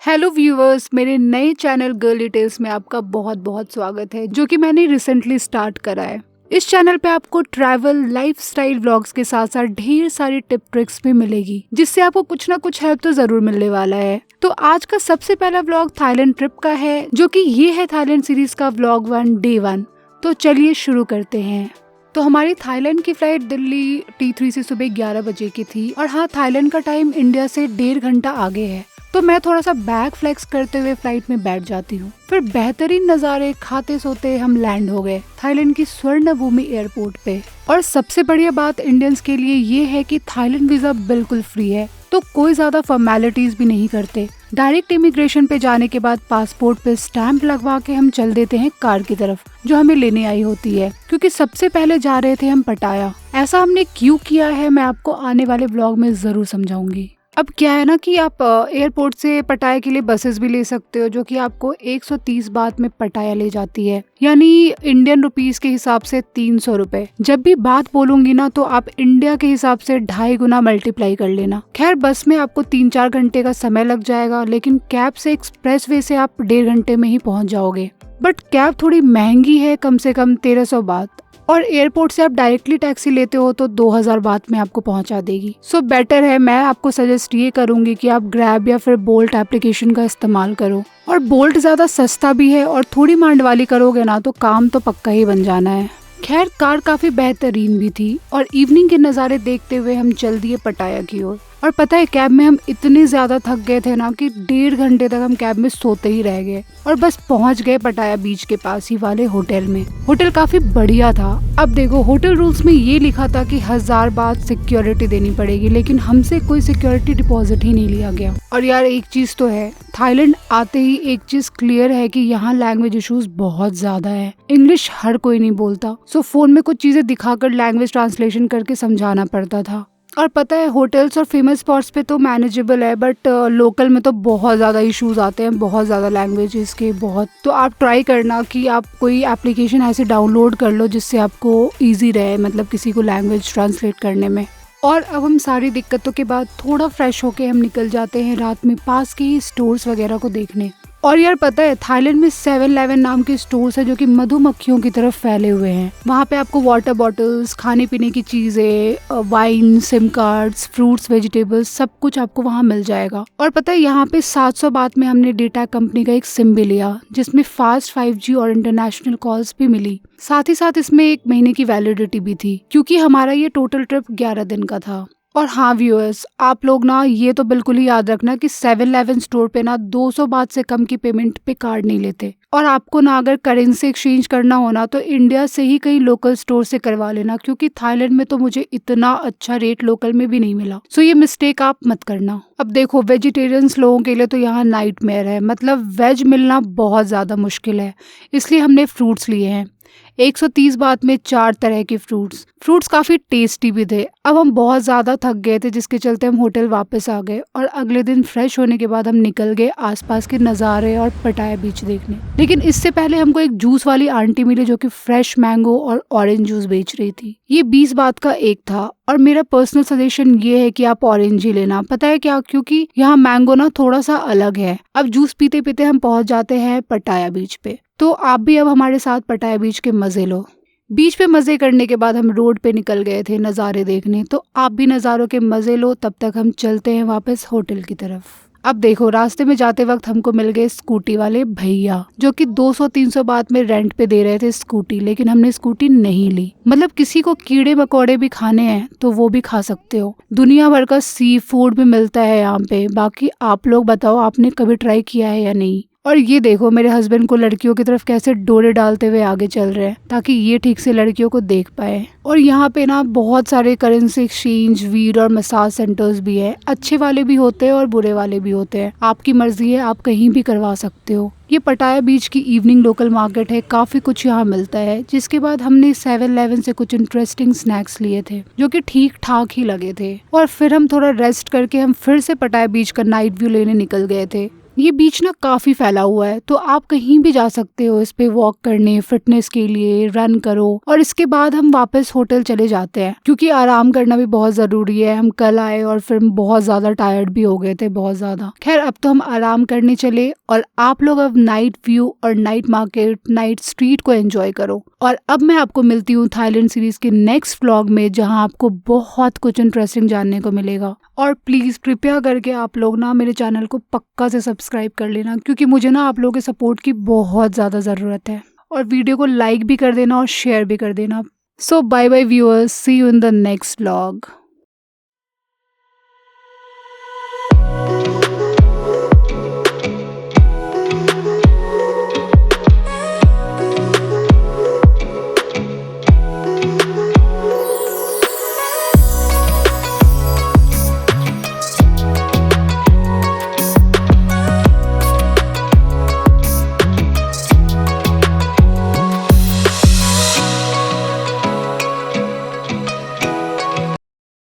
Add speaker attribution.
Speaker 1: Hello viewers, मेरे नए channel girl details में आपका बहुत बहुत स्वागत है, जो कि मैंने रिसेंटली स्टार्ट करा है। इस चैनल पे आपको ट्रैवल, लाइफस्टाइल व्लॉग्स के साथ साथ ढेर सारी टिप ट्रिक्स भी मिलेगी, जिससे आपको कुछ ना कुछ हेल्प तो जरूर मिलने वाला है। तो आज का सबसे पहला व्लॉग थाईलैंड ट्रिप का है, जो कि ये है थाईलैंड सीरीज का व्लॉग 1 डे 1। तो चलिए शुरू करते हैं। तो हमारी थाईलैंड की फ्लाइट दिल्ली T3 से सुबह 11 बजे की थी, और हाँ, थाईलैंड का टाइम इंडिया से 1.5 घंटा आगे है। तो मैं थोड़ा सा बैग फ्लेक्स करते हुए फ्लाइट में बैठ जाती हूँ। फिर बेहतरीन नज़ारे खाते सोते हम लैंड हो गए थाईलैंड की स्वर्ण भूमि एयरपोर्ट पे। और सबसे बढ़िया बात इंडियंस के लिए ये है कि थाईलैंड वीजा बिल्कुल फ्री है, तो कोई ज्यादा फॉर्मेलिटीज भी नहीं करते। डायरेक्ट इमिग्रेशन पे जाने के बाद पासपोर्ट पे स्टैंप लगवा के हम चल देते हैं कार की तरफ, जो हमें लेने आई होती है, क्योंकि सबसे पहले जा रहे थे हम पटाया। ऐसा हमने क्यों किया है मैं आपको आने वाले ब्लॉग में जरूर समझाऊंगी। अब क्या है ना कि आप एयरपोर्ट से पटाया के लिए बसेस भी ले सकते हो, जो कि आपको 130 बात में पटाया ले जाती है, यानी इंडियन रुपीस के हिसाब से 300 रुपए। जब भी बात बोलूंगी ना तो आप इंडिया के हिसाब से 2.5 गुना मल्टीप्लाई कर लेना। खैर, बस में आपको 3-4 घंटे का समय लग जाएगा, लेकिन कैब से एक्सप्रेस वे से आप 1.5 घंटे में ही पहुंच जाओगे। बट कैब थोड़ी महंगी है, कम से कम 1300 बात, और एयरपोर्ट से आप डायरेक्टली टैक्सी लेते हो तो 2000 बात में आपको पहुंचा देगी। सो बेटर है, मैं आपको सजेस्ट ये करूंगी कि आप ग्रैब या फिर बोल्ट एप्लीकेशन का इस्तेमाल करो। और बोल्ट ज्यादा सस्ता भी है, और थोड़ी मांड वाली करोगे ना तो काम तो पक्का ही बन जाना है। खैर, कार काफी बेहतरीन भी थी, और इवनिंग के नज़ारे देखते हुए हम चल दिए पटाया की ओर। और पता है, कैब में हम इतने ज्यादा थक गए थे ना कि 1.5 घंटे तक हम कैब में सोते ही रह गए, और बस पहुंच गए पटाया बीच के पास ही वाले होटल में। होटल काफी बढ़िया था। अब देखो, होटल रूल्स में ये लिखा था कि 1000 बात सिक्योरिटी देनी पड़ेगी, लेकिन हमसे कोई सिक्योरिटी डिपॉजिट ही नहीं लिया गया। और यार, एक चीज तो है, थाईलैंड आते ही एक चीज क्लियर है कि यहाँ लैंग्वेज इश्यूज बहुत ज्यादा है। इंग्लिश हर कोई नहीं बोलता, सो फोन में कुछ चीजें दिखाकर लैंग्वेज ट्रांसलेशन करके समझाना पड़ता था। और पता है, होटल्स और फेमस स्पॉट्स पे तो मैनेजेबल है, बट लोकल में तो बहुत ज़्यादा इश्यूज आते हैं, बहुत ज़्यादा लैंग्वेजेस के बहुत। तो आप ट्राई करना कि आप कोई एप्लीकेशन ऐसे डाउनलोड कर लो जिससे आपको इजी रहे, मतलब किसी को लैंग्वेज ट्रांसलेट करने में। और अब हम सारी दिक्कतों के बाद थोड़ा फ्रेश होके हम निकल जाते हैं रात में पास के ही स्टोर्स वगैरह को देखने। और यार पता है, थाईलैंड में 7-Eleven नाम के स्टोर्स है, जो कि मधुमक्खियों की तरफ फैले हुए हैं। वहाँ पे आपको वाटर बॉटल्स, खाने पीने की चीजें, wine, SIM cards, fruits, vegetables, सब कुछ आपको वहाँ मिल जाएगा। और पता है, यहाँ पे 700 बात में हमने डेटा कंपनी का एक सिम भी लिया, जिसमें फास्ट 5G और इंटरनेशनल कॉल्स भी मिली। साथ ही साथ इसमें 1 महीने की वैलिडिटी भी थी, क्योंकि हमारा ये टोटल ट्रिप 11 दिन का था। और हाँ व्यूअर्स, आप लोग ना ये तो बिल्कुल ही याद रखना कि 7-Eleven स्टोर पे ना 200 बात से कम की पेमेंट पे कार्ड नहीं लेते। और आपको ना अगर करेंसी एक्सचेंज करना हो ना तो इंडिया से ही कहीं लोकल स्टोर से करवा लेना, क्योंकि थाईलैंड में तो मुझे इतना अच्छा रेट लोकल में भी नहीं मिला। सो ये मिस्टेक आप मत करना। अब देखो, वेजिटेरियंस लोगों के लिए तो यहाँ नाइटमेयर है, मतलब वेज मिलना बहुत ज्यादा मुश्किल है। इसलिए हमने फ्रूट्स लिए हैं। 130 बात में 4 तरह के फ्रूट्स काफी टेस्टी भी थे। अब हम बहुत ज्यादा थक गए थे, जिसके चलते हम होटल वापस आ गए, और अगले दिन फ्रेश होने के बाद हम निकल गए आसपास के नज़ारे और पटाया बीच देखने। लेकिन इससे पहले हमको एक जूस वाली आंटी मिली, जो कि फ्रेश मैंगो और ऑरेंज जूस बेच रही थी। ये 20 बात का एक था, और मेरा पर्सनल सजेशन ये है कि आप ऑरेंज ही लेना। पता है क्या, क्योंकि यहाँ मैंगो ना थोड़ा सा अलग है। अब जूस पीते पीते हम पहुंच जाते हैं पटाया बीच पे। तो आप भी अब हमारे साथ पटाया बीच के मजे लो। बीच पे मजे करने के बाद हम रोड पे निकल गए थे नज़ारे देखने, तो आप भी नज़ारों के मजे लो। तब तक हम चलते हैं वापस होटल की तरफ। अब देखो, रास्ते में जाते वक्त हमको मिल गए स्कूटी वाले भैया, जो कि 200-300 बात में रेंट पे दे रहे थे स्कूटी, लेकिन हमने स्कूटी नहीं ली। मतलब किसी को कीड़े मकोड़े भी खाने हैं तो वो भी खा सकते हो। दुनिया भर का सी फूड भी मिलता है यहाँ पे। बाकी आप लोग बताओ, आपने कभी ट्राई किया है या नहीं। और ये देखो, मेरे हस्बैंड को लड़कियों की तरफ कैसे डोरे डालते हुए आगे चल रहे हैं, ताकि ये ठीक से लड़कियों को देख पाए। और यहाँ पे ना बहुत सारे करेंसी एक्सचेंज, वीड और मसाज सेंटर्स भी है। अच्छे वाले भी होते हैं और बुरे वाले भी होते हैं, आपकी मर्जी है, आप कहीं भी करवा सकते हो। ये पटाया बीच की इवनिंग लोकल मार्केट है, काफी कुछ यहाँ मिलता है। जिसके बाद हमने 7-Eleven से कुछ इंटरेस्टिंग स्नैक्स लिए थे, जो कि ठीक ठाक ही लगे थे। और फिर हम थोड़ा रेस्ट करके हम फिर से पटाया बीच का नाइट व्यू लेने निकल गए थे। ये बीच ना काफ़ी फैला हुआ है, तो आप कहीं भी जा सकते हो इस पे वॉक करने, फिटनेस के लिए, रन करो और इसके बाद हम वापस होटल चले जाते हैं क्योंकि आराम करना भी बहुत ज़रूरी है। हम कल आए और फिर बहुत ज़्यादा टायर्ड भी हो गए थे, बहुत ज़्यादा। खैर अब तो हम आराम करने चले और आप लोग अब नाइट व्यू और नाइट मार्केट, नाइट स्ट्रीट को एंजॉय करो। और अब मैं आपको मिलती हूँ थाईलैंड सीरीज के नेक्स्ट व्लॉग में, जहाँ आपको बहुत कुछ इंटरेस्टिंग जानने को मिलेगा। और प्लीज़ कृपया करके आप लोग ना मेरे चैनल को पक्का से सब्सक्राइब कर लेना क्योंकि मुझे ना आप लोगों के सपोर्ट की बहुत ज़्यादा ज़रूरत है। और वीडियो को लाइक भी कर देना और शेयर भी कर देना। So bye bye viewers, see you in the next vlog.